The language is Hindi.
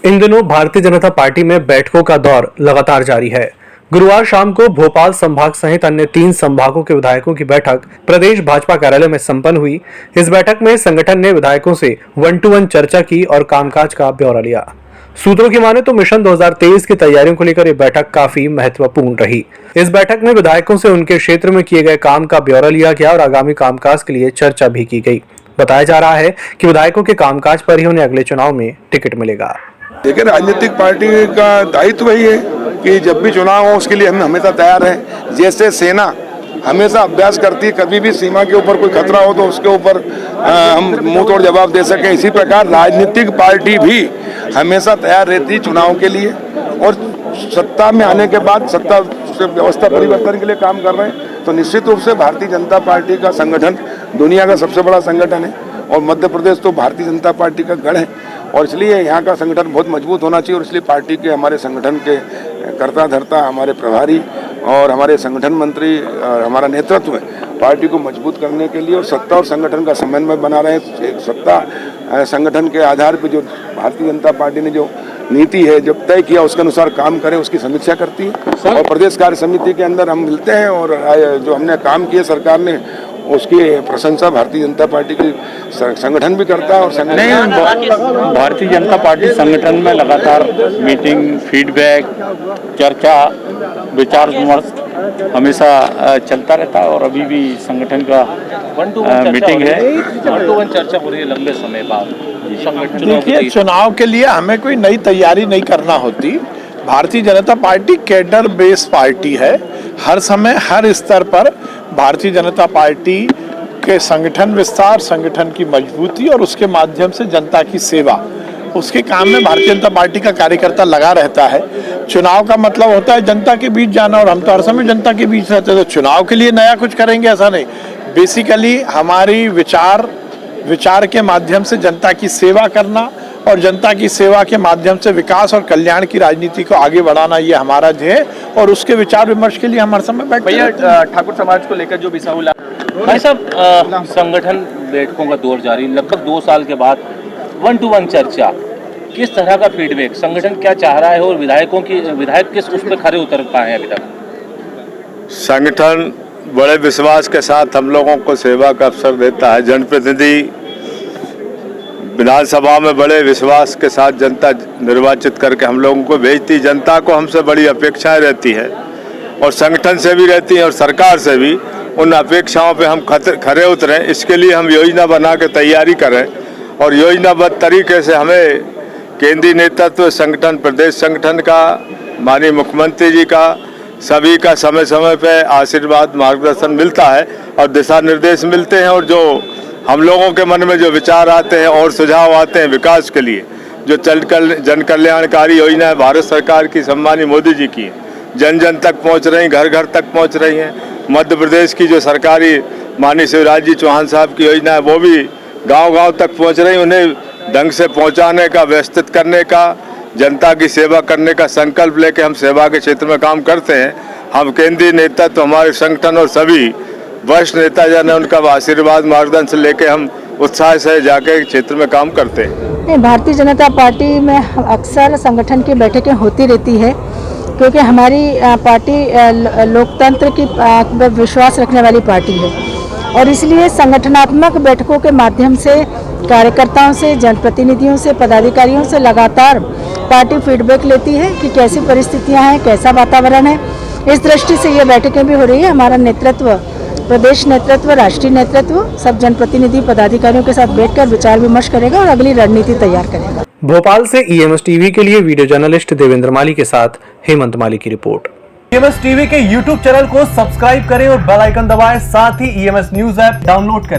इन दिनों भारतीय जनता पार्टी में बैठकों का दौर लगातार जारी है। गुरुवार शाम को भोपाल संभाग सहित अन्य 3 संभागों के विधायकों की बैठक प्रदेश भाजपा कार्यालय में संपन्न हुई। इस बैठक में संगठन ने विधायकों से 1-to-1 चर्चा की और कामकाज का ब्यौरा लिया। सूत्रों की माने तो मिशन 2023 की तैयारियों को लेकर यह बैठक काफी महत्वपूर्ण रही। इस बैठक में विधायकों से उनके क्षेत्र में किए गए काम का ब्यौरा लिया गया और आगामी कामकाज के लिए चर्चा भी की गई। बताया जा रहा है कि विधायकों के कामकाज पर ही उन्हें अगले चुनाव में टिकट मिलेगा। देखिए, राजनीतिक पार्टी का दायित्व वही है कि जब भी चुनाव हो उसके लिए हम हमेशा तैयार हैं। जैसे सेना हमेशा अभ्यास करती है, कभी भी सीमा के ऊपर कोई खतरा हो तो उसके ऊपर हम मुंह तोड़ जवाब दे सकें, इसी प्रकार राजनीतिक पार्टी भी हमेशा तैयार रहती है चुनाव के लिए। और सत्ता में आने के बाद सत्ता व्यवस्था परिवर्तन के लिए काम कर रहे हैं, तो निश्चित रूप से भारतीय जनता पार्टी का संगठन दुनिया का सबसे बड़ा संगठन है और मध्य प्रदेश तो भारतीय जनता पार्टी का गढ़ है और इसलिए यहाँ का संगठन बहुत मजबूत होना चाहिए। और इसलिए पार्टी के हमारे संगठन के कर्ता धर्ता, हमारे प्रभारी और हमारे संगठन मंत्री और हमारा नेतृत्व पार्टी को मजबूत करने के लिए और सत्ता और संगठन का समन्वय बना रहे हैं। सत्ता संगठन के आधार पर जो भारतीय जनता पार्टी ने जो नीति है जब तय किया उसके अनुसार काम करें, उसकी समीक्षा करती है। और प्रदेश कार्य समिति के अंदर हम मिलते हैं और जो हमने काम किए सरकार ने उसकी प्रशंसा भारतीय जनता पार्टी की संगठन भी करता है। और भारतीय जनता पार्टी संगठन में लगातार मीटिंग, फीडबैक, चर्चा, विचार विमर्श हमेशा चलता रहता है और अभी भी संगठन का मीटिंग है। 1-to-1 चर्चा हो रही है लंबे समय बाद। देखिए, चुनाव के लिए हमें कोई नई तैयारी नहीं करना होती। Bharatiya Janata party cadre base party है। हर समय हर स्तर पर भारतीय जनता पार्टी के संगठन विस्तार, संगठन की मजबूती और उसके माध्यम से जनता की सेवा, उसके काम में भारतीय जनता पार्टी का कार्यकर्ता लगा रहता है। चुनाव का मतलब होता है जनता के बीच जाना और हम तो हर समय जनता के बीच रहते हैं, तो चुनाव के लिए नया कुछ करेंगे ऐसा नहीं। बेसिकली हमारी विचार के माध्यम से जनता की सेवा करना और जनता की सेवा के माध्यम से विकास और कल्याण की राजनीति को आगे बढ़ाना, ये हमारा ध्येय और उसके विचार विमर्श के लिए हम हर समय बैठते हैं। भैया, ठाकुर समाज को लेकर जो बिसाहुला भाई साहब, संगठन बैठकों का दौर जारी, लगभग 2 साल के बाद 1-to-1 चर्चा, किस तरह का फीडबैक, संगठन क्या चाह रहा है और विधायक किस उस पर खरे उतर पाए हैं अभी तक? संगठन बड़े विश्वास के साथ हम लोगों को सेवा का अवसर देता है। जनप्रतिनिधि विधानसभा में बड़े विश्वास के साथ जनता निर्वाचित करके हम लोगों को भेजती। जनता को हमसे बड़ी अपेक्षाएं रहती है और संगठन से भी रहती हैं और सरकार से भी। उन अपेक्षाओं पे हम खरे उतरें, इसके लिए हम योजना बना के तैयारी करें और योजनाबद्ध तरीके से हमें केंद्रीय नेतृत्व, संगठन, प्रदेश संगठन का, माननीय मुख्यमंत्री जी का, सभी का समय समय पे आशीर्वाद, मार्गदर्शन मिलता है और दिशा निर्देश मिलते हैं। और जो हम लोगों के मन में जो विचार आते हैं और सुझाव आते हैं विकास के लिए, जो जन कल्याणकारी योजना है भारत सरकार की, सम्मानीय मोदी जी की, जन जन तक पहुंच रही, घर घर तक पहुंच रही हैं। मध्य प्रदेश की जो सरकारी माननीय शिवराज जी चौहान साहब की योजना है वो भी गांव गांव तक पहुंच रही। उन्हें ढंग से पहुंचाने का, व्यवस्थित करने का, जनता की सेवा करने का संकल्प लेके हम सेवा के क्षेत्र में काम करते हैं। हम केंद्रीय नेतृत्व, हमारे संगठन और सभी वरिष्ठ नेता जन है, उनका आशीर्वाद, मार्गदर्शन लेके हम उत्साह से जाके क्षेत्र में काम करते हैं। भारतीय जनता पार्टी में अक्सर संगठन की बैठकें होती रहती है क्योंकि हमारी पार्टी लोकतंत्र की विश्वास रखने वाली पार्टी है और इसलिए संगठनात्मक बैठकों के माध्यम से कार्यकर्ताओं से, जनप्रतिनिधियों से, पदाधिकारियों से लगातार पार्टी फीडबैक लेती है कि कैसी परिस्थितियां हैं, कैसा वातावरण है। इस दृष्टि से ये बैठकें भी हो रही है। हमारा नेतृत्व, प्रदेश नेतृत्व, राष्ट्रीय नेतृत्व सब जनप्रतिनिधि पदाधिकारियों के साथ बैठकर विचार विमर्श करेगा और अगली रणनीति तैयार करेगा। भोपाल से EMS टीवी के लिए वीडियो जर्नलिस्ट देवेंद्र माली के साथ हेमंत माली की रिपोर्ट। EMS टीवी के YouTube चैनल को सब्सक्राइब करें और बेल आइकन दबाएं, साथ ही EMS न्यूज ऐप डाउनलोड करें।